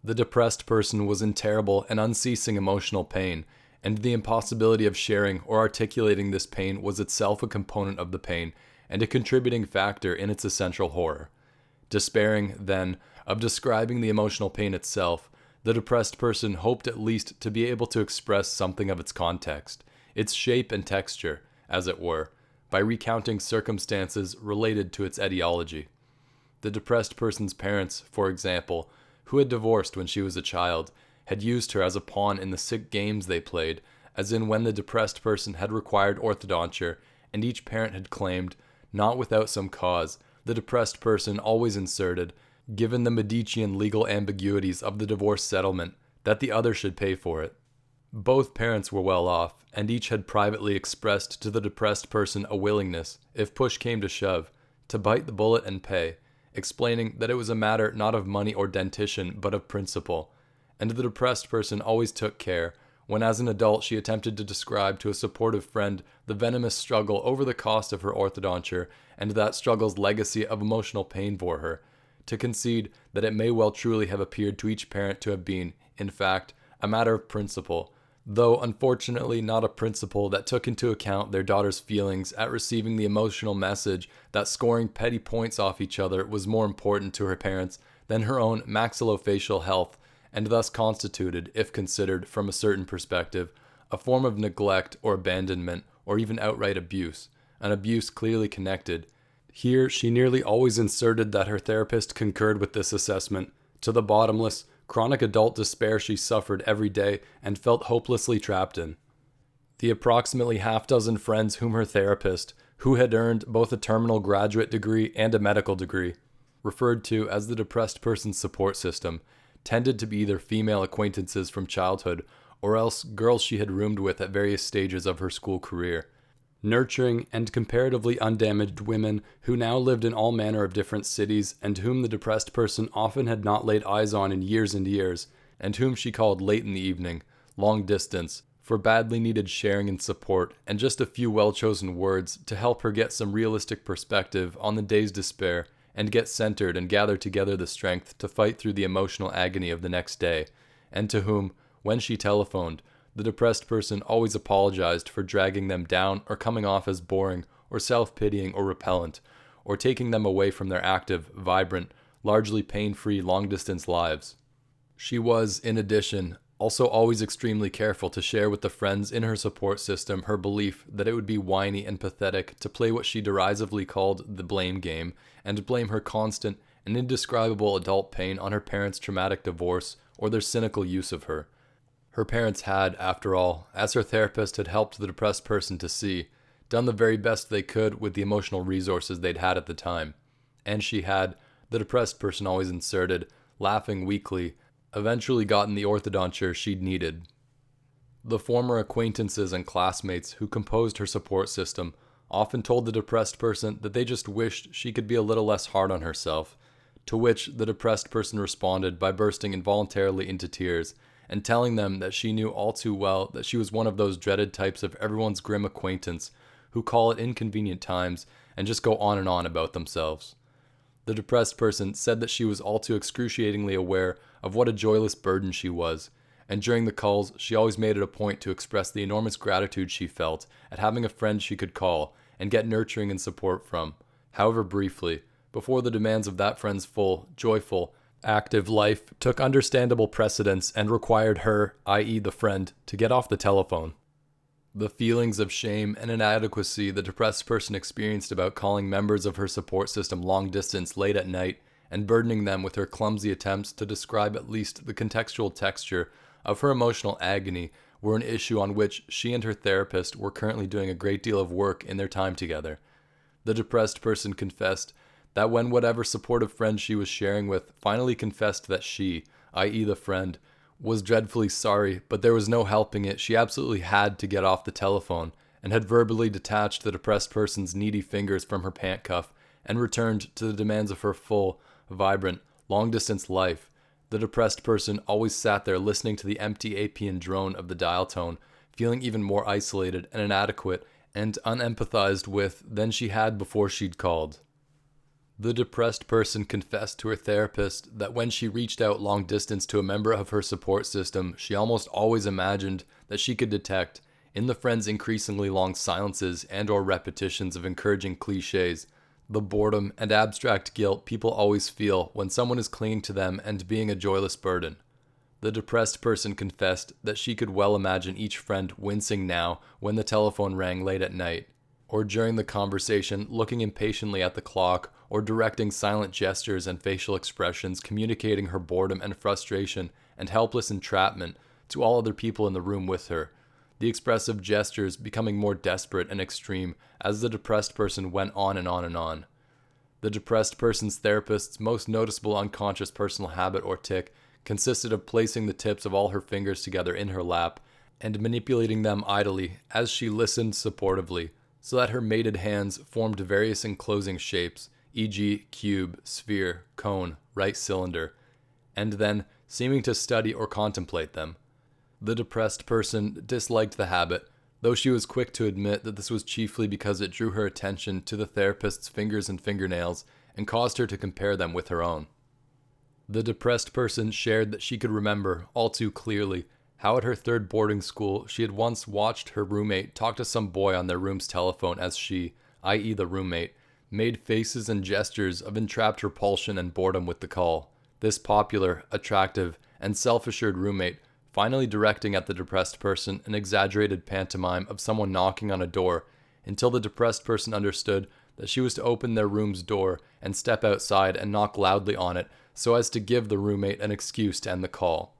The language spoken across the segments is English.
The depressed person was in terrible and unceasing emotional pain, and the impossibility of sharing or articulating this pain was itself a component of the pain and a contributing factor in its essential horror. Despairing, then, of describing the emotional pain itself, the depressed person hoped at least to be able to express something of its context, its shape and texture, as it were, by recounting circumstances related to its etiology. The depressed person's parents, for example, who had divorced when she was a child, had used her as a pawn in the sick games they played, as in when the depressed person had required orthodonture, and each parent had claimed, not without some cause, the depressed person always inserted, given the Medicean legal ambiguities of the divorce settlement, that the other should pay for it. Both parents were well off, and each had privately expressed to the depressed person a willingness, if push came to shove, to bite the bullet and pay, explaining that it was a matter not of money or dentition, but of principle. And the depressed person always took care, when as an adult she attempted to describe to a supportive friend the venomous struggle over the cost of her orthodonture and that struggle's legacy of emotional pain for her, to concede that it may well truly have appeared to each parent to have been, in fact, a matter of principle, though unfortunately not a principle that took into account their daughter's feelings at receiving the emotional message that scoring petty points off each other was more important to her parents than her own maxillofacial health, and thus constituted, if considered from a certain perspective, a form of neglect or abandonment or even outright abuse, an abuse clearly connected. Here she nearly always inserted that her therapist concurred with this assessment, to the bottomless, chronic adult despair she suffered every day and felt hopelessly trapped in. The approximately half-dozen friends whom her therapist, who had earned both a terminal graduate degree and a medical degree, referred to as the depressed person's support system, tended to be either female acquaintances from childhood or else girls she had roomed with at various stages of her school career. Nurturing and comparatively undamaged women who now lived in all manner of different cities and whom the depressed person often had not laid eyes on in years and years, and whom she called late in the evening, long distance, for badly needed sharing and support and just a few well-chosen words to help her get some realistic perspective on the day's despair and get centered and gather together the strength to fight through the emotional agony of the next day, and to whom, when she telephoned, the depressed person always apologized for dragging them down or coming off as boring or self-pitying or repellent, or taking them away from their active, vibrant, largely pain-free long-distance lives. She was, in addition, also always extremely careful to share with the friends in her support system her belief that it would be whiny and pathetic to play what she derisively called the blame game, and blame her constant and indescribable adult pain on her parents' traumatic divorce or their cynical use of her. Her parents had, after all, as her therapist had helped the depressed person to see, done the very best they could with the emotional resources they'd had at the time. And she had, the depressed person always inserted, laughing weakly, eventually gotten the orthodonture she'd needed. The former acquaintances and classmates who composed her support system often told the depressed person that they just wished she could be a little less hard on herself, to which the depressed person responded by bursting involuntarily into tears, and telling them that she knew all too well that she was one of those dreaded types of everyone's grim acquaintance who call at inconvenient times and just go on and on about themselves. The depressed person said that she was all too excruciatingly aware of what a joyless burden she was, and during the calls she always made it a point to express the enormous gratitude she felt at having a friend she could call and get nurturing and support from, however briefly, before the demands of that friend's full, joyful, active life took understandable precedence and required her, i.e. the friend, to get off the telephone. The feelings of shame and inadequacy the depressed person experienced about calling members of her support system long distance late at night and burdening them with her clumsy attempts to describe at least the contextual texture of her emotional agony were an issue on which she and her therapist were currently doing a great deal of work in their time together. The depressed person confessed that when whatever supportive friend she was sharing with finally confessed that she, i.e. the friend, was dreadfully sorry, but there was no helping it, she absolutely had to get off the telephone, and had verbally detached the depressed person's needy fingers from her pant cuff and returned to the demands of her full, vibrant, long-distance life. The depressed person always sat there listening to the empty Apian drone of the dial tone, feeling even more isolated and inadequate and unempathized with than she had before she'd called. The depressed person confessed to her therapist that when she reached out long distance to a member of her support system, she almost always imagined that she could detect, in the friend's increasingly long silences and/or repetitions of encouraging cliches, the boredom and abstract guilt people always feel when someone is clinging to them and being a joyless burden. The depressed person confessed that she could well imagine each friend wincing now when the telephone rang late at night, or during the conversation looking impatiently at the clock, or directing silent gestures and facial expressions communicating her boredom and frustration and helpless entrapment to all other people in the room with her, the expressive gestures becoming more desperate and extreme as the depressed person went on and on and on. The depressed person's therapist's most noticeable unconscious personal habit or tic consisted of placing the tips of all her fingers together in her lap and manipulating them idly as she listened supportively, so that her mated hands formed various enclosing shapes, e.g. cube, sphere, cone, right cylinder, and then seeming to study or contemplate them. The depressed person disliked the habit, though she was quick to admit that this was chiefly because it drew her attention to the therapist's fingers and fingernails and caused her to compare them with her own. The depressed person shared that she could remember, all too clearly, how at her third boarding school she had once watched her roommate talk to some boy on their room's telephone as she, i.e. the roommate, made faces and gestures of entrapped repulsion and boredom with the call. This popular, attractive, and self-assured roommate finally directing at the depressed person an exaggerated pantomime of someone knocking on a door until the depressed person understood that she was to open their room's door and step outside and knock loudly on it so as to give the roommate an excuse to end the call.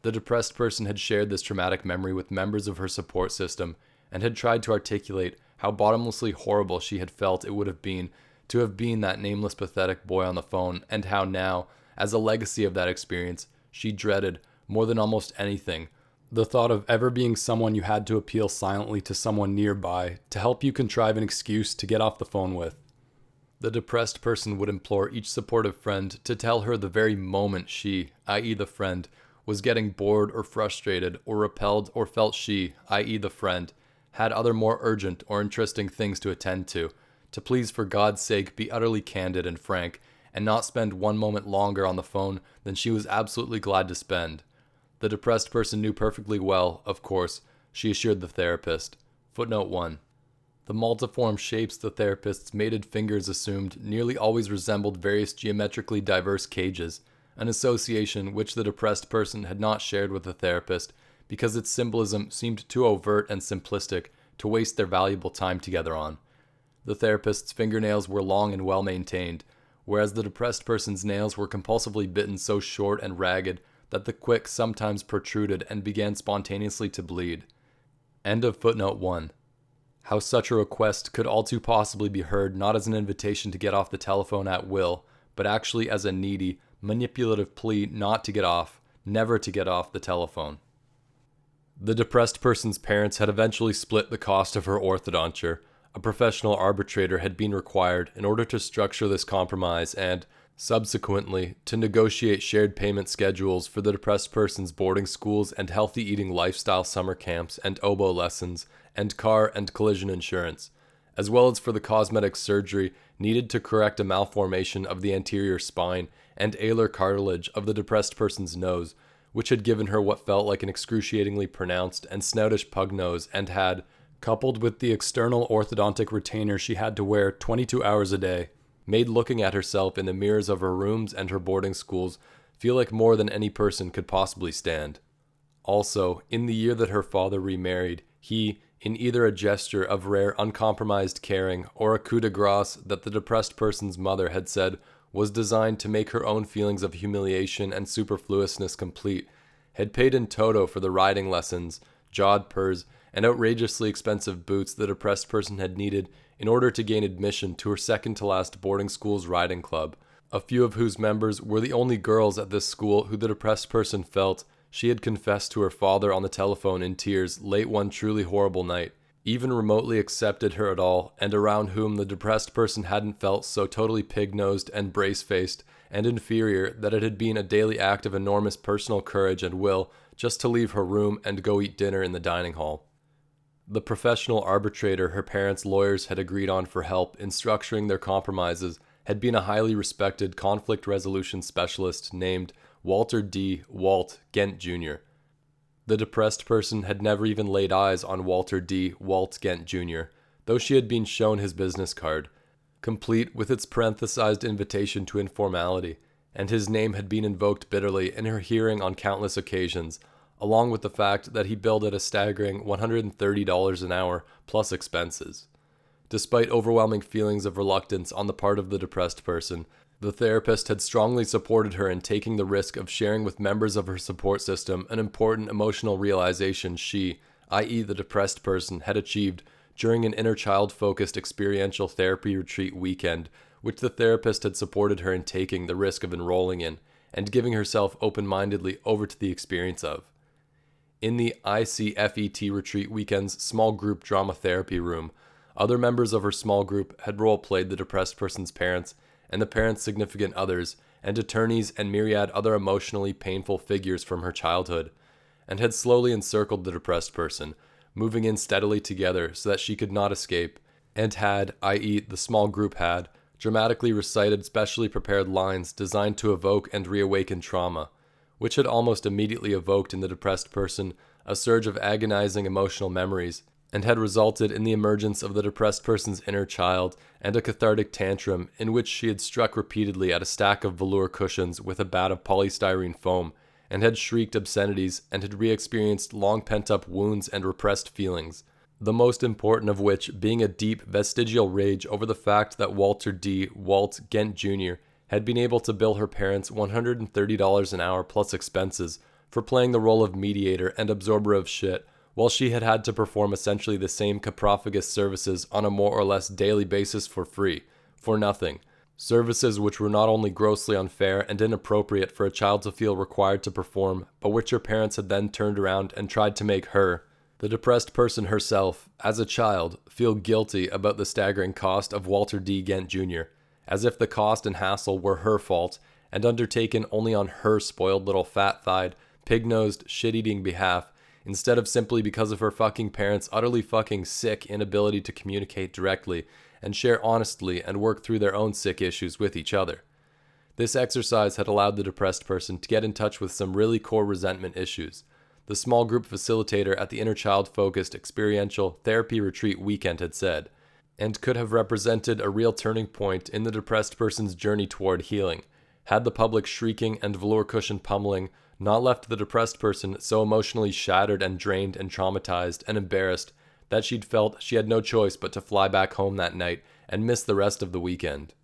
The depressed person had shared this traumatic memory with members of her support system and had tried to articulate how bottomlessly horrible she had felt it would have been to have been that nameless pathetic boy on the phone, and how now, as a legacy of that experience, she dreaded, more than almost anything, the thought of ever being someone you had to appeal silently to someone nearby to help you contrive an excuse to get off the phone with. The depressed person would implore each supportive friend to tell her the very moment she, i.e. the friend, was getting bored or frustrated or repelled or felt she, i.e. the friend, had other more urgent or interesting things to attend to please for God's sake be utterly candid and frank and not spend one moment longer on the phone than she was absolutely glad to spend. The depressed person knew perfectly well, of course, she assured the therapist. Footnote 1. The multiform shapes the therapist's mated fingers assumed nearly always resembled various geometrically diverse cages, an association which the depressed person had not shared with the therapist because its symbolism seemed too overt and simplistic to waste their valuable time together on. The therapist's fingernails were long and well maintained, whereas the depressed person's nails were compulsively bitten so short and ragged that the quick sometimes protruded and began spontaneously to bleed. End of footnote 1. How such a request could all too possibly be heard not as an invitation to get off the telephone at will, but actually as a needy, manipulative plea not to get off, never to get off the telephone. The depressed person's parents had eventually split the cost of her orthodonture. A professional arbitrator had been required in order to structure this compromise and, subsequently, to negotiate shared payment schedules for the depressed person's boarding schools and healthy eating lifestyle summer camps and oboe lessons and car and collision insurance, as well as for the cosmetic surgery needed to correct a malformation of the anterior spine and alar cartilage of the depressed person's nose, which had given her what felt like an excruciatingly pronounced and snoutish pug nose and had, coupled with the external orthodontic retainer she had to wear 22 hours a day, made looking at herself in the mirrors of her rooms and her boarding schools feel like more than any person could possibly stand. Also, in the year that her father remarried, he, in either a gesture of rare uncompromised caring or a coup de grace that the depressed person's mother had said was designed to make her own feelings of humiliation and superfluousness complete, had paid in toto for the riding lessons, jawed purrs, and outrageously expensive boots the depressed person had needed in order to gain admission to her second-to-last boarding school's riding club, a few of whose members were the only girls at this school who the depressed person felt she had confessed to her father on the telephone in tears late one truly horrible night, even remotely accepted her at all, and around whom the depressed person hadn't felt so totally pig-nosed and brace-faced and inferior that it had been a daily act of enormous personal courage and will just to leave her room and go eat dinner in the dining hall. The professional arbitrator her parents' lawyers had agreed on for help in structuring their compromises had been a highly respected conflict resolution specialist named Walter D. Walt Gent Jr. The depressed person had never even laid eyes on Walter D. Walt Gent Jr., though she had been shown his business card, complete with its parenthesized invitation to informality, and his name had been invoked bitterly in her hearing on countless occasions, along with the fact that he billed at a staggering $130 an hour plus expenses. Despite overwhelming feelings of reluctance on the part of the depressed person, the therapist had strongly supported her in taking the risk of sharing with members of her support system an important emotional realization she, i.e. the depressed person, had achieved during an inner child-focused experiential therapy retreat weekend, which the therapist had supported her in taking the risk of enrolling in and giving herself open-mindedly over to the experience of. In the ICFET retreat weekend's small group drama therapy room, other members of her small group had role-played the depressed person's parents and the parents' significant others, and attorneys and myriad other emotionally painful figures from her childhood, and had slowly encircled the depressed person, moving in steadily together so that she could not escape, and had, i.e. the small group had, dramatically recited specially prepared lines designed to evoke and reawaken trauma, which had almost immediately evoked in the depressed person a surge of agonizing emotional memories, and had resulted in the emergence of the depressed person's inner child and a cathartic tantrum in which she had struck repeatedly at a stack of velour cushions with a bat of polystyrene foam, and had shrieked obscenities and had re-experienced long pent-up wounds and repressed feelings, the most important of which being a deep vestigial rage over the fact that Walter D. Walt Gent Jr. had been able to bill her parents $130 an hour plus expenses for playing the role of mediator and absorber of shit, while she had had to perform essentially the same coprophagous services on a more or less daily basis for free, for nothing. Services which were not only grossly unfair and inappropriate for a child to feel required to perform, but which her parents had then turned around and tried to make her, the depressed person herself, as a child, feel guilty about the staggering cost of Walter D. Gent Jr., as if the cost and hassle were her fault, and undertaken only on her spoiled little fat-thighed, pig-nosed, shit-eating behalf, instead of simply because of her fucking parents' utterly fucking sick inability to communicate directly and share honestly and work through their own sick issues with each other. This exercise had allowed the depressed person to get in touch with some really core resentment issues. The small group facilitator at the inner child-focused experiential therapy retreat weekend had said, and could have represented a real turning point in the depressed person's journey toward healing, had the public shrieking and velour cushion pummeling not left the depressed person so emotionally shattered and drained and traumatized and embarrassed that she'd felt she had no choice but to fly back home that night and miss the rest of the weekend.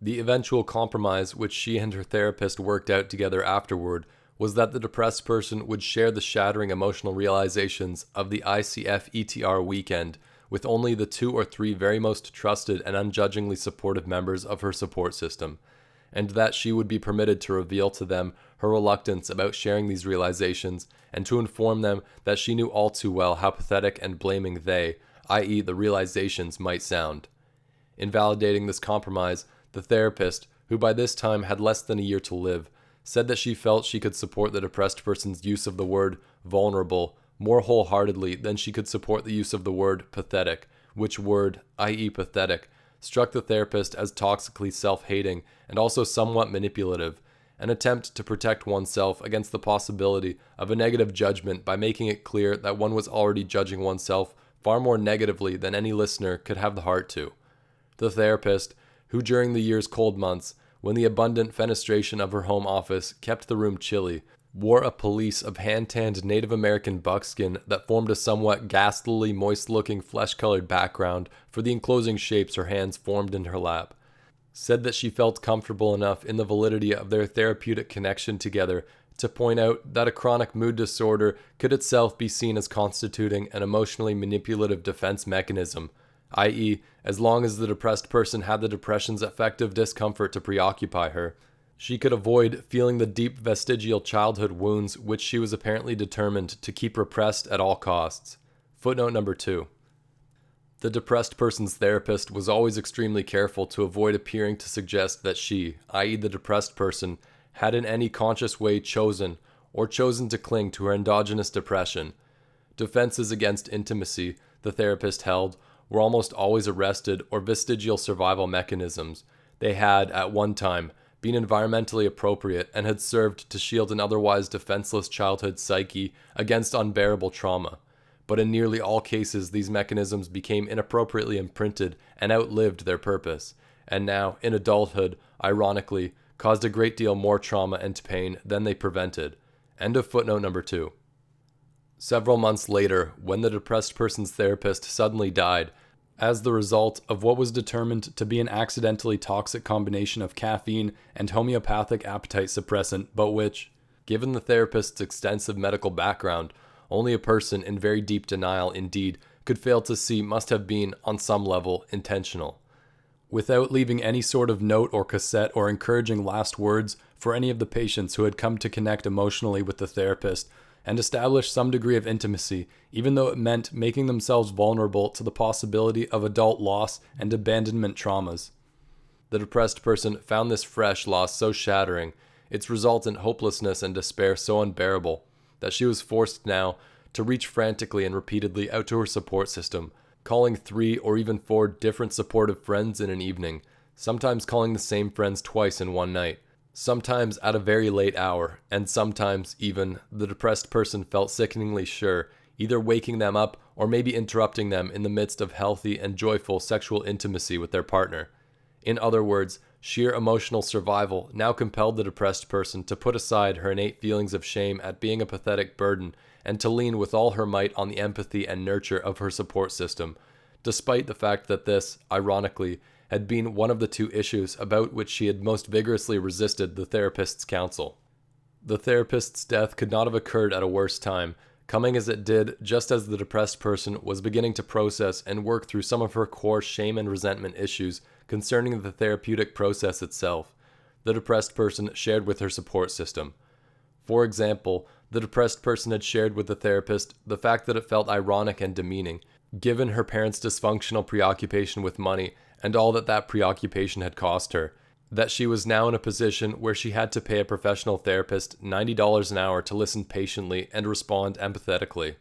The eventual compromise which she and her therapist worked out together afterward was that the depressed person would share the shattering emotional realizations of the ICF-ETR weekend with only the 2 or 3 very most trusted and unjudgingly supportive members of her support system, and that she would be permitted to reveal to them her reluctance about sharing these realizations and to inform them that she knew all too well how pathetic and blaming they, i.e. the realizations, might sound. In validating this compromise, the therapist, who by this time had less than a year to live, said that she felt she could support the depressed person's use of the word vulnerable more wholeheartedly than she could support the use of the word pathetic, which word, i.e. pathetic, struck the therapist as toxically self-hating and also somewhat manipulative, an attempt to protect oneself against the possibility of a negative judgment by making it clear that one was already judging oneself far more negatively than any listener could have the heart to. The therapist, who during the year's cold months, when the abundant fenestration of her home office kept the room chilly, wore a pelisse of hand-tanned Native American buckskin that formed a somewhat ghastly, moist-looking, flesh-colored background for the enclosing shapes her hands formed in her lap, said that she felt comfortable enough in the validity of their therapeutic connection together to point out that a chronic mood disorder could itself be seen as constituting an emotionally manipulative defense mechanism, i.e., as long as the depressed person had the depression's affective discomfort to preoccupy her, she could avoid feeling the deep vestigial childhood wounds which she was apparently determined to keep repressed at all costs. Footnote number 2. The depressed person's therapist was always extremely careful to avoid appearing to suggest that she, i.e. the depressed person, had in any conscious way chosen to cling to her endogenous depression. Defenses against intimacy, the therapist held, were almost always arrested or vestigial survival mechanisms, They had, at one time, been environmentally appropriate and had served to shield an otherwise defenseless childhood psyche against unbearable trauma. But in nearly all cases, these mechanisms became inappropriately imprinted and outlived their purpose, and now, in adulthood, ironically, caused a great deal more trauma and pain than they prevented. End of footnote number 2. Several months later, when the depressed person's therapist suddenly died, as the result of what was determined to be an accidentally toxic combination of caffeine and homeopathic appetite suppressant, but which, given the therapist's extensive medical background, only a person in very deep denial indeed could fail to see must have been, on some level, intentional. Without leaving any sort of note or cassette or encouraging last words for any of the patients who had come to connect emotionally with the therapist and establish some degree of intimacy, even though it meant making themselves vulnerable to the possibility of adult loss and abandonment traumas. The depressed person found this fresh loss so shattering, its resultant hopelessness and despair so unbearable, that she was forced now to reach frantically and repeatedly out to her support system, calling 3 or even 4 different supportive friends in an evening, sometimes calling the same friends twice in one night, sometimes at a very late hour, and sometimes even, the depressed person felt sickeningly sure, either waking them up or maybe interrupting them in the midst of healthy and joyful sexual intimacy with their partner. In other words, sheer emotional survival now compelled the depressed person to put aside her innate feelings of shame at being a pathetic burden and to lean with all her might on the empathy and nurture of her support system, despite the fact that this, ironically, had been one of the 2 issues about which she had most vigorously resisted the therapist's counsel. The therapist's death could not have occurred at a worse time, coming as it did just as the depressed person was beginning to process and work through some of her core shame and resentment issues concerning the therapeutic process itself. The depressed person shared with her support system. For example, the depressed person had shared with the therapist the fact that it felt ironic and demeaning, given her parents' dysfunctional preoccupation with money and all that that preoccupation had cost her, that she was now in a position where she had to pay a professional therapist $90 an hour to listen patiently and respond empathetically.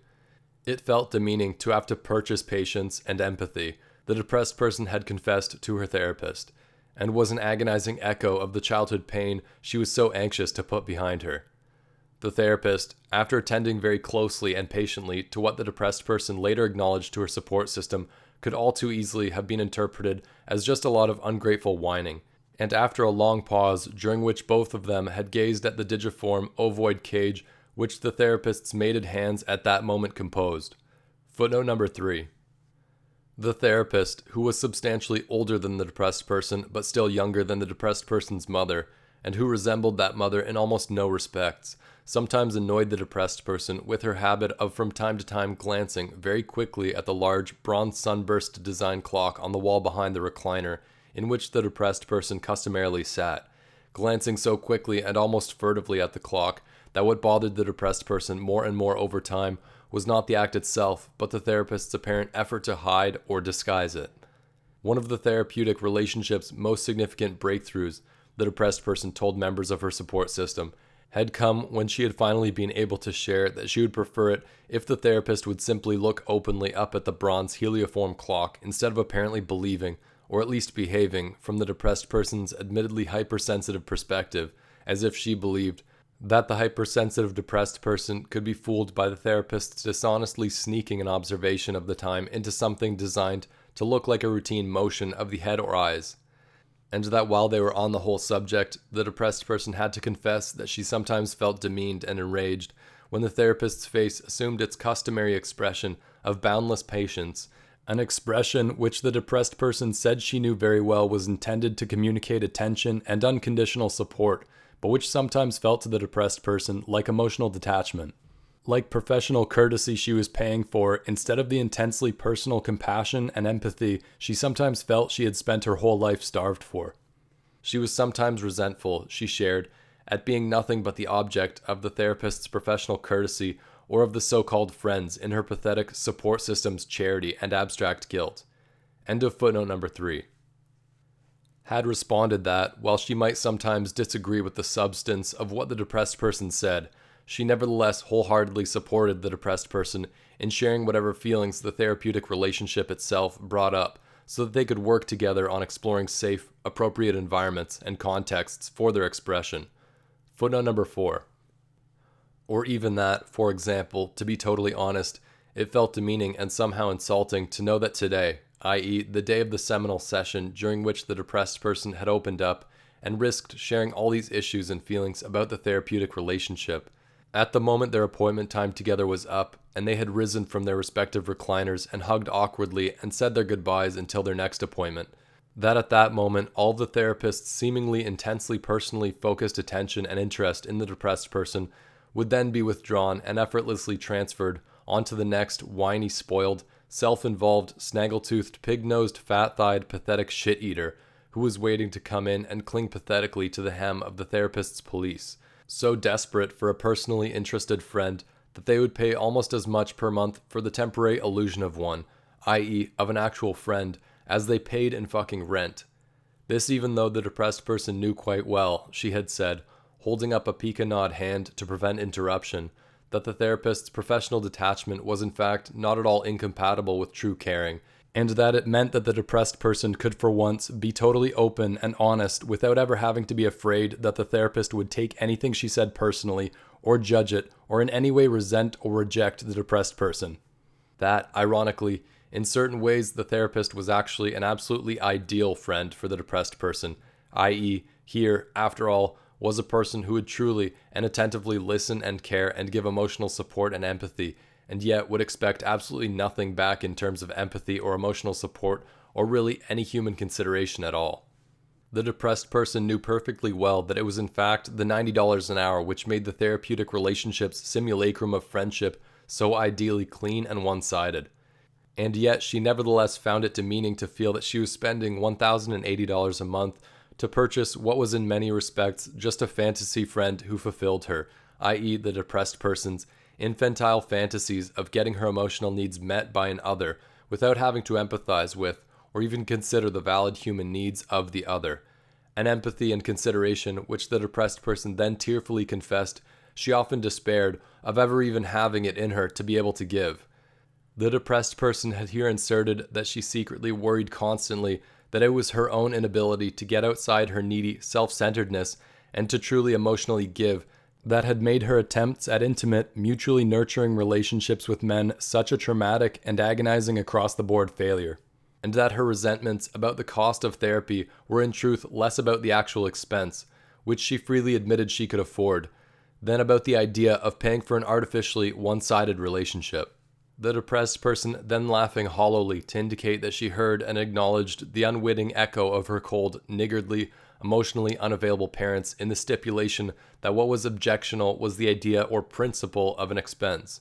It felt demeaning to have to purchase patience and empathy, the depressed person had confessed to her therapist, and was an agonizing echo of the childhood pain she was so anxious to put behind her. The therapist, after attending very closely and patiently to what the depressed person later acknowledged to her support system, could all too easily have been interpreted as just a lot of ungrateful whining, and after a long pause during which both of them had gazed at the digiform ovoid cage which the therapist's mated hands at that moment composed. Footnote number 3. The therapist, who was substantially older than the depressed person but still younger than the depressed person's mother, and who resembled that mother in almost no respects, sometimes annoyed the depressed person with her habit of from time to time glancing very quickly at the large bronze sunburst design clock on the wall behind the recliner in which the depressed person customarily sat, glancing so quickly and almost furtively at the clock that what bothered the depressed person more and more over time was not the act itself, but the therapist's apparent effort to hide or disguise it. One of the therapeutic relationship's most significant breakthroughs, the depressed person told members of her support system, had come when she had finally been able to share that she would prefer it if the therapist would simply look openly up at the bronze helioform clock instead of apparently believing, or at least behaving, from the depressed person's admittedly hypersensitive perspective, as if she believed that the hypersensitive depressed person could be fooled by the therapist's dishonestly sneaking an observation of the time into something designed to look like a routine motion of the head or eyes, and that while they were on the whole subject, the depressed person had to confess that she sometimes felt demeaned and enraged when the therapist's face assumed its customary expression of boundless patience, an expression which the depressed person said she knew very well was intended to communicate attention and unconditional support, but which sometimes felt to the depressed person like emotional detachment, like professional courtesy she was paying for instead of the intensely personal compassion and empathy she sometimes felt she had spent her whole life starved for. She was sometimes resentful, she shared, at being nothing but the object of the therapist's professional courtesy or of the so-called friends in her pathetic support system's charity and abstract guilt. End of footnote number 3. Had responded that, while she might sometimes disagree with the substance of what the depressed person said, she nevertheless wholeheartedly supported the depressed person in sharing whatever feelings the therapeutic relationship itself brought up, so that they could work together on exploring safe, appropriate environments and contexts for their expression. Footnote number 4. Or even that, for example, to be totally honest, it felt demeaning and somehow insulting to know that today, i.e. the day of the seminal session during which the depressed person had opened up and risked sharing all these issues and feelings about the therapeutic relationship, at the moment their appointment time together was up and they had risen from their respective recliners and hugged awkwardly and said their goodbyes until their next appointment, that at that moment all of the therapist's seemingly intensely personally focused attention and interest in the depressed person would then be withdrawn and effortlessly transferred onto the next whiny, spoiled, self-involved, snaggle-toothed, pig-nosed, fat-thighed, pathetic shit-eater who was waiting to come in and cling pathetically to the hem of the therapist's pelisse, so desperate for a personally interested friend that they would pay almost as much per month for the temporary illusion of one, i.e. of an actual friend, as they paid in fucking rent. This even though the depressed person knew quite well, she had said, holding up a peek-a-nod hand to prevent interruption, that the therapist's professional detachment was in fact not at all incompatible with true caring, and that it meant that the depressed person could for once be totally open and honest without ever having to be afraid that the therapist would take anything she said personally, or judge it, or in any way resent or reject the depressed person. That, ironically, in certain ways the therapist was actually an absolutely ideal friend for the depressed person, i.e., here, after all, was a person who would truly and attentively listen and care and give emotional support and empathy, and yet would expect absolutely nothing back in terms of empathy or emotional support or really any human consideration at all. The depressed person knew perfectly well that it was in fact the $90 an hour which made the therapeutic relationship's simulacrum of friendship so ideally clean and one-sided. And yet she nevertheless found it demeaning to feel that she was spending $1,080 a month to purchase what was in many respects just a fantasy friend who fulfilled her, i.e. the depressed person's infantile fantasies of getting her emotional needs met by an other without having to empathize with or even consider the valid human needs of the other, an empathy and consideration which the depressed person then tearfully confessed she often despaired of ever even having it in her to be able to give. The depressed person had here inserted that she secretly worried constantly that it was her own inability to get outside her needy self-centeredness and to truly emotionally give that had made her attempts at intimate, mutually nurturing relationships with men such a traumatic and agonizing across-the-board failure, and that her resentments about the cost of therapy were in truth less about the actual expense, which she freely admitted she could afford, than about the idea of paying for an artificially one-sided relationship. The depressed person then laughing hollowly to indicate that she heard and acknowledged the unwitting echo of her cold, niggardly, emotionally unavailable parents in the stipulation that what was objectionable was the idea or principle of an expense.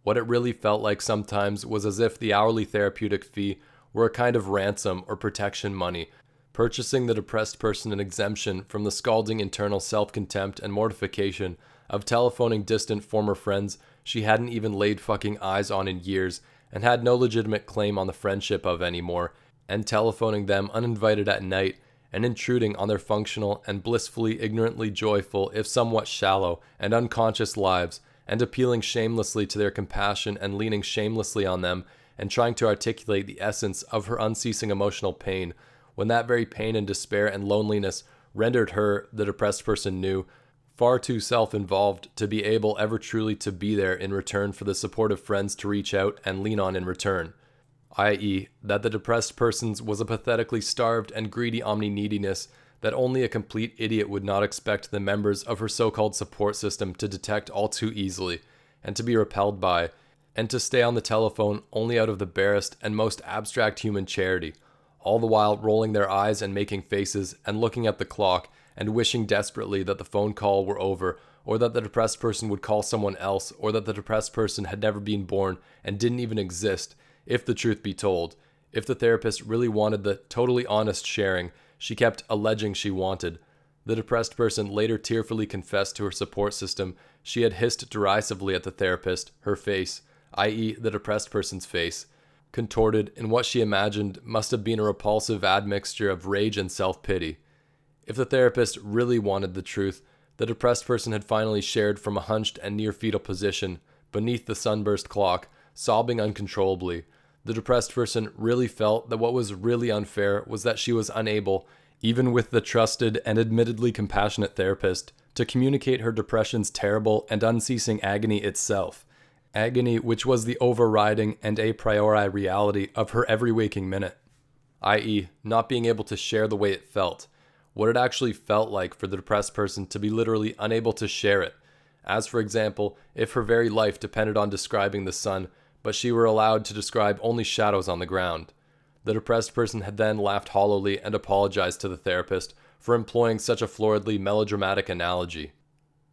What it really felt like sometimes was as if the hourly therapeutic fee were a kind of ransom or protection money, purchasing the depressed person an exemption from the scalding internal self-contempt and mortification of telephoning distant former friends she hadn't even laid fucking eyes on in years and had no legitimate claim on the friendship of anymore, and telephoning them uninvited at night and intruding on their functional and blissfully ignorantly joyful, if somewhat shallow and unconscious lives, and appealing shamelessly to their compassion and leaning shamelessly on them and trying to articulate the essence of her unceasing emotional pain, when that very pain and despair and loneliness rendered her, the depressed person knew, far too self-involved to be able ever truly to be there in return for the supportive friends to reach out and lean on in return, i.e. that the depressed person's was a pathetically starved and greedy omni-neediness that only a complete idiot would not expect the members of her so-called support system to detect all too easily, and to be repelled by, and to stay on the telephone only out of the barest and most abstract human charity, all the while rolling their eyes and making faces and looking at the clock and wishing desperately that the phone call were over, or that the depressed person would call someone else, or that the depressed person had never been born and didn't even exist, if the truth be told. If the therapist really wanted the totally honest sharing she kept alleging she wanted. The depressed person later tearfully confessed to her support system she had hissed derisively at the therapist, her face, i.e. the depressed person's face, contorted in what she imagined must have been a repulsive admixture of rage and self-pity. If the therapist really wanted the truth, the depressed person had finally shared from a hunched and near fetal position, beneath the sunburst clock, sobbing uncontrollably, The depressed person really felt that what was really unfair was that she was unable, even with the trusted and admittedly compassionate therapist, to communicate her depression's terrible and unceasing agony itself. Agony which was the overriding and a priori reality of her every waking minute, i.e., not being able to share the way it felt, what it actually felt like for the depressed person to be literally unable to share it. As for example, if her very life depended on describing the sun, but she were allowed to describe only shadows on the ground. The depressed person had then laughed hollowly and apologized to the therapist for employing such a floridly melodramatic analogy.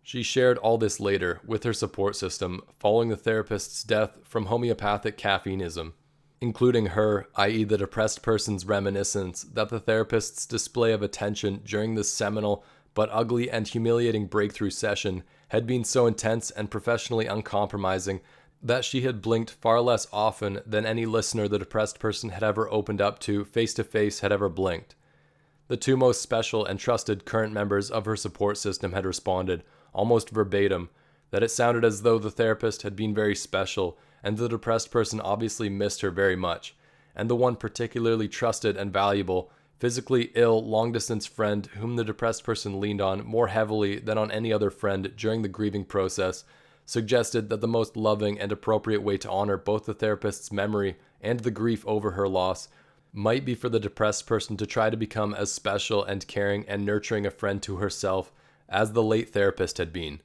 She shared all this later with her support system following the therapist's death from homeopathic caffeineism, including her, i.e. the depressed person's reminiscence that the therapist's display of attention during this seminal but ugly and humiliating breakthrough session had been so intense and professionally uncompromising that she had blinked far less often than any listener the depressed person had ever opened up to face had ever blinked. The two most special and trusted current members of her support system had responded, almost verbatim, that it sounded as though the therapist had been very special and the depressed person obviously missed her very much, and the one particularly trusted and valuable, physically ill, long-distance friend whom the depressed person leaned on more heavily than on any other friend during the grieving process, suggested that the most loving and appropriate way to honor both the therapist's memory and the grief over her loss might be for the depressed person to try to become as special and caring and nurturing a friend to herself as the late therapist had been.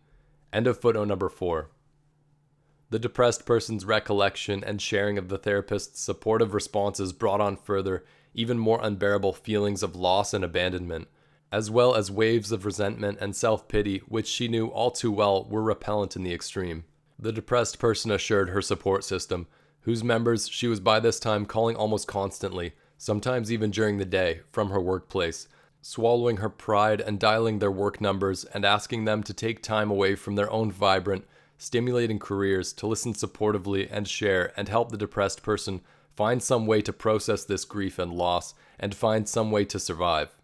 End of footnote number 4. The depressed person's recollection and sharing of the therapist's supportive responses brought on further, even more unbearable feelings of loss and abandonment, as well as waves of resentment and self-pity which she knew all too well were repellent in the extreme. The depressed person assured her support system, whose members she was by this time calling almost constantly, sometimes even during the day, from her workplace, swallowing her pride and dialing their work numbers and asking them to take time away from their own vibrant, stimulating careers to listen supportively and share and help the depressed person find some way to process this grief and loss and find some way to survive.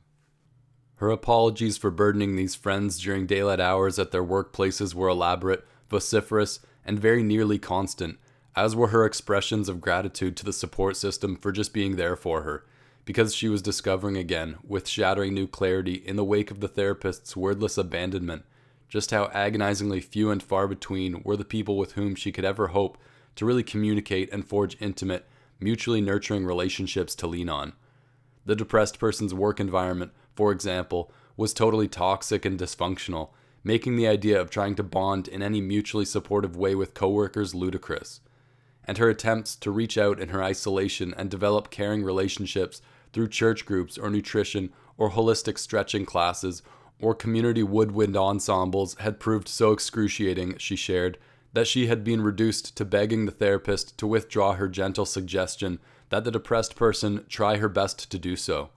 Her apologies for burdening these friends during daylight hours at their workplaces were elaborate, vociferous, and very nearly constant, as were her expressions of gratitude to the support system for just being there for her, because she was discovering again, with shattering new clarity in the wake of the therapist's wordless abandonment, just how agonizingly few and far between were the people with whom she could ever hope to really communicate and forge intimate, mutually nurturing relationships to lean on. The depressed person's work environment, for example, was totally toxic and dysfunctional, making the idea of trying to bond in any mutually supportive way with coworkers ludicrous. And her attempts to reach out in her isolation and develop caring relationships through church groups or nutrition or holistic stretching classes or community woodwind ensembles had proved so excruciating, she shared, that she had been reduced to begging the therapist to withdraw her gentle suggestion that the depressed person try her best to do so.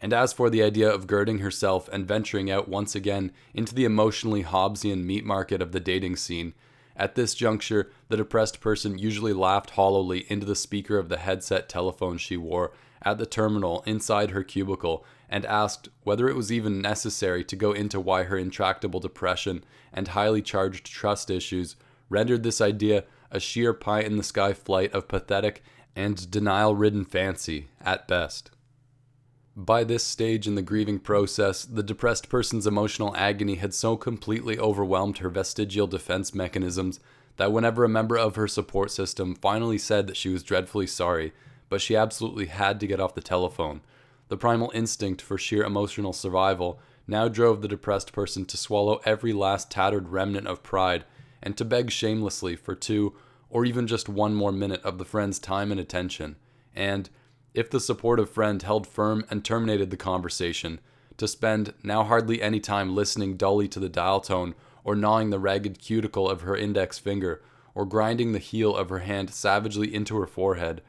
And as for the idea of girding herself and venturing out once again into the emotionally Hobbesian meat market of the dating scene, at this juncture, the depressed person usually laughed hollowly into the speaker of the headset telephone she wore at the terminal inside her cubicle and asked whether it was even necessary to go into why her intractable depression and highly charged trust issues rendered this idea a sheer pie-in-the-sky flight of pathetic and denial-ridden fancy, at best. By this stage in the grieving process, the depressed person's emotional agony had so completely overwhelmed her vestigial defense mechanisms that whenever a member of her support system finally said that she was dreadfully sorry, but she absolutely had to get off the telephone, the primal instinct for sheer emotional survival now drove the depressed person to swallow every last tattered remnant of pride and to beg shamelessly for 2 or even just 1 more minute of the friend's time and attention, and, if the supportive friend held firm and terminated the conversation, to spend now hardly any time listening dully to the dial tone or gnawing the ragged cuticle of her index finger or grinding the heel of her hand savagely into her forehead,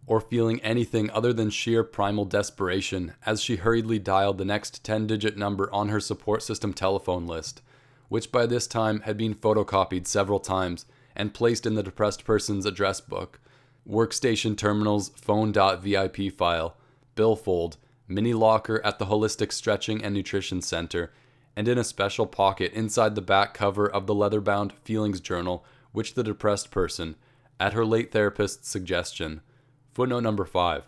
or feeling anything other than sheer primal desperation as she hurriedly dialed the next 10-digit number on her support system telephone list, which by this time had been photocopied several times and placed in the depressed person's address book, workstation terminal's phone.vip file, billfold, mini locker at the Holistic Stretching and Nutrition Center, and in a special pocket inside the back cover of the leather-bound feelings journal which the depressed person, at her late therapist's suggestion, Footnote number 5.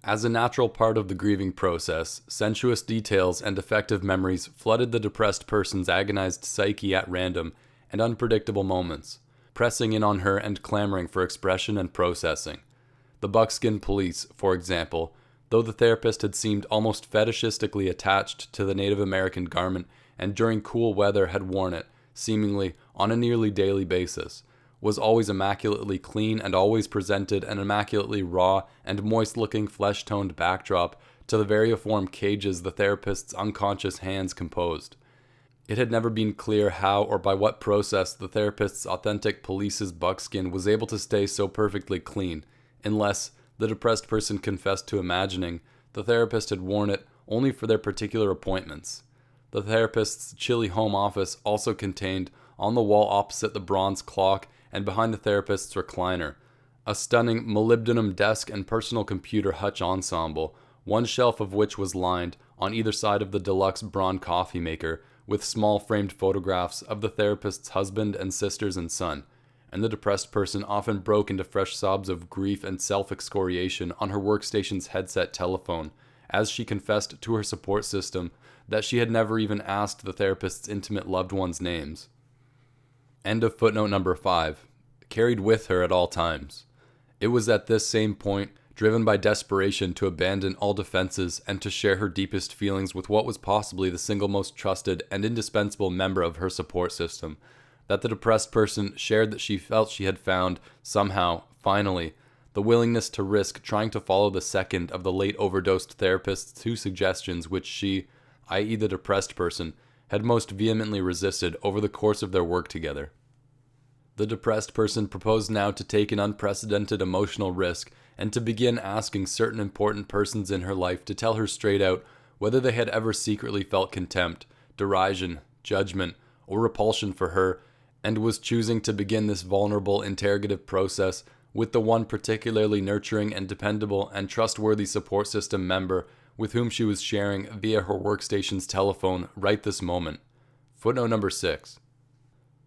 As a natural part of the grieving process, sensuous details and affective memories flooded the depressed person's agonized psyche at random and unpredictable moments, pressing in on her and clamoring for expression and processing. The buckskin police, for example, though the therapist had seemed almost fetishistically attached to the Native American garment and during cool weather had worn it, seemingly on a nearly daily basis, was always immaculately clean and always presented an immaculately raw and moist-looking flesh-toned backdrop to the variiform cages the therapist's unconscious hands composed. It had never been clear how or by what process the therapist's authentic police's buckskin was able to stay so perfectly clean, unless, the depressed person confessed to imagining, the therapist had worn it only for their particular appointments. The therapist's chilly home office also contained, on the wall opposite the bronze clock and behind the therapist's recliner, a stunning molybdenum desk and personal computer hutch ensemble, one shelf of which was lined, on either side of the deluxe Braun coffee maker, with small framed photographs of the therapist's husband and sisters and son, and the depressed person often broke into fresh sobs of grief and self-excoriation on her workstation's headset telephone, as she confessed to her support system that she had never even asked the therapist's intimate loved ones' names. End of footnote number 5. Carried with her at all times. It was at this same point, driven by desperation to abandon all defenses and to share her deepest feelings with what was possibly the single most trusted and indispensable member of her support system, that the depressed person shared that she felt she had found, somehow, finally, the willingness to risk trying to follow the second of the late overdosed therapist's 2 suggestions which she, i.e. the depressed person, had most vehemently resisted over the course of their work together. The depressed person proposed now to take an unprecedented emotional risk and to begin asking certain important persons in her life to tell her straight out whether they had ever secretly felt contempt, derision, judgment, or repulsion for her, and was choosing to begin this vulnerable interrogative process with the one particularly nurturing and dependable and trustworthy support system member with whom she was sharing via her workstation's telephone right this moment. Footnote number 6.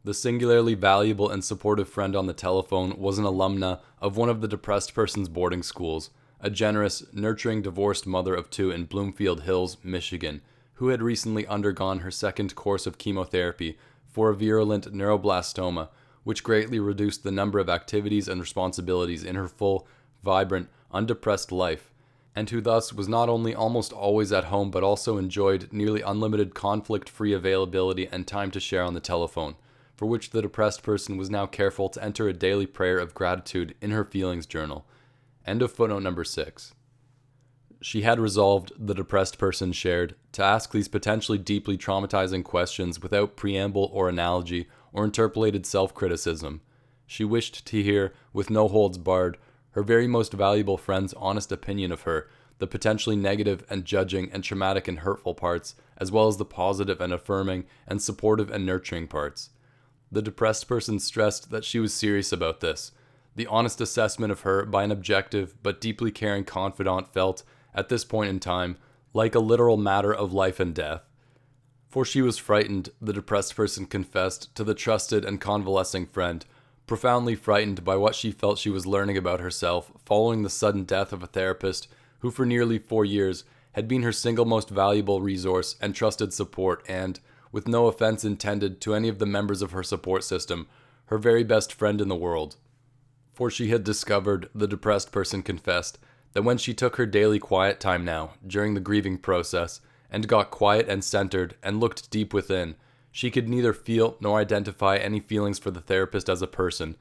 The singularly valuable and supportive friend on the telephone was an alumna of one of the depressed person's boarding schools, a generous, nurturing divorced mother of 2 in Bloomfield Hills, Michigan, who had recently undergone her 2nd course of chemotherapy for a virulent neuroblastoma, which greatly reduced the number of activities and responsibilities in her full, vibrant, undepressed life, and who thus was not only almost always at home but also enjoyed nearly unlimited conflict-free availability and time to share on the telephone, for which the depressed person was now careful to enter a daily prayer of gratitude in her feelings journal. End of footnote number 6. She had resolved, the depressed person shared, to ask these potentially deeply traumatizing questions without preamble or analogy or interpolated self-criticism. She wished to hear, with no holds barred, her very most valuable friend's honest opinion of her, the potentially negative and judging and traumatic and hurtful parts, as well as the positive and affirming and supportive and nurturing parts. The depressed person stressed that she was serious about this. The honest assessment of her by an objective but deeply caring confidant felt, at this point in time, like a literal matter of life and death. For she was frightened, the depressed person confessed to the trusted and convalescing friend, profoundly frightened by what she felt she was learning about herself following the sudden death of a therapist who for nearly 4 years had been her single most valuable resource and trusted support and, with no offense intended to any of the members of her support system, her very best friend in the world. For she had discovered, the depressed person confessed, that when she took her daily quiet time now, during the grieving process, and got quiet and centered and looked deep within, she could neither feel nor identify any feelings for the therapist as a person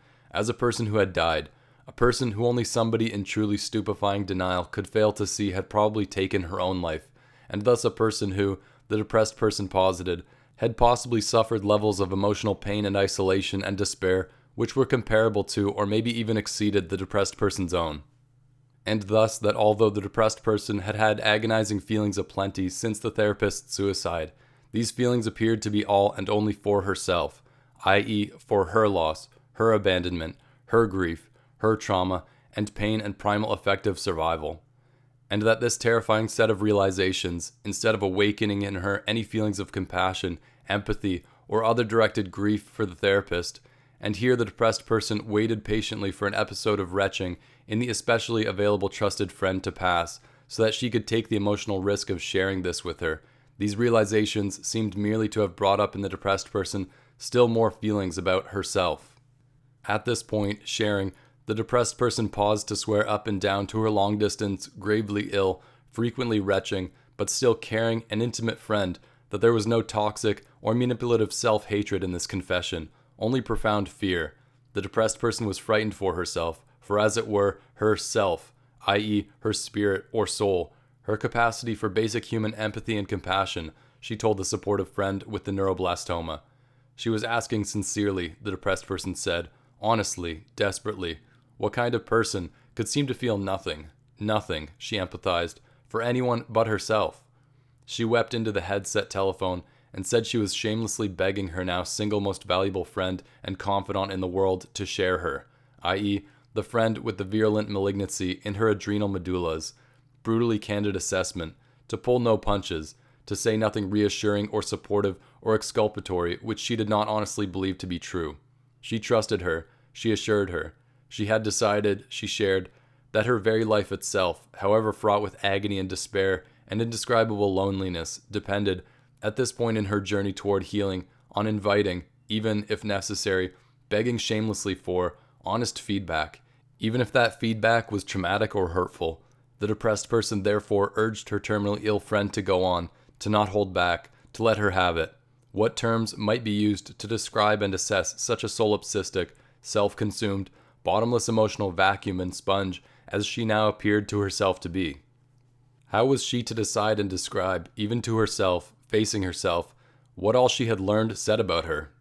who had died, a person who only somebody in truly stupefying denial could fail to see had probably taken her own life, and thus a person who, the depressed person posited, had possibly suffered levels of emotional pain and isolation and despair which were comparable to or maybe even exceeded the depressed person's own. And thus that although the depressed person had had agonizing feelings aplenty since the therapist's suicide, these feelings appeared to be all and only for herself, i.e. for her loss, her abandonment, her grief, her trauma, and pain and primal effective survival. And that this terrifying set of realizations, instead of awakening in her any feelings of compassion, empathy, or other directed grief for the therapist, and here the depressed person waited patiently for an episode of retching in the especially available trusted friend to pass, so that she could take the emotional risk of sharing this with her. These realizations seemed merely to have brought up in the depressed person still more feelings about herself. At this point, sharing, the depressed person paused to swear up and down to her long-distance, gravely ill, frequently retching, but still caring and intimate friend that there was no toxic or manipulative self-hatred in this confession, only profound fear. The depressed person was frightened for herself, for as it were, her self, i.e. her spirit or soul, her capacity for basic human empathy and compassion, she told the supportive friend with the neuroblastoma. She was asking sincerely, the depressed person said, honestly, desperately, what kind of person could seem to feel nothing, she empathized, for anyone but herself. She wept into the headset telephone and said she was shamelessly begging her now single most valuable friend and confidant in the world to share her, i.e., the friend with the virulent malignancy in her adrenal medullas, brutally candid assessment, to pull no punches, to say nothing reassuring or supportive or exculpatory which she did not honestly believe to be true. She trusted her, she assured her. She had decided, she shared, that her very life itself, however fraught with agony and despair and indescribable loneliness, depended, at this point in her journey toward healing, on inviting, even if necessary, begging shamelessly for, honest feedback, even if that feedback was traumatic or hurtful. The depressed person therefore urged her terminally ill friend to go on, to not hold back, to let her have it. What terms might be used to describe and assess such a solipsistic, self-consumed, bottomless emotional vacuum and sponge as she now appeared to herself to be? How was she to decide and describe, even to herself, facing herself, what all she had learned said about her?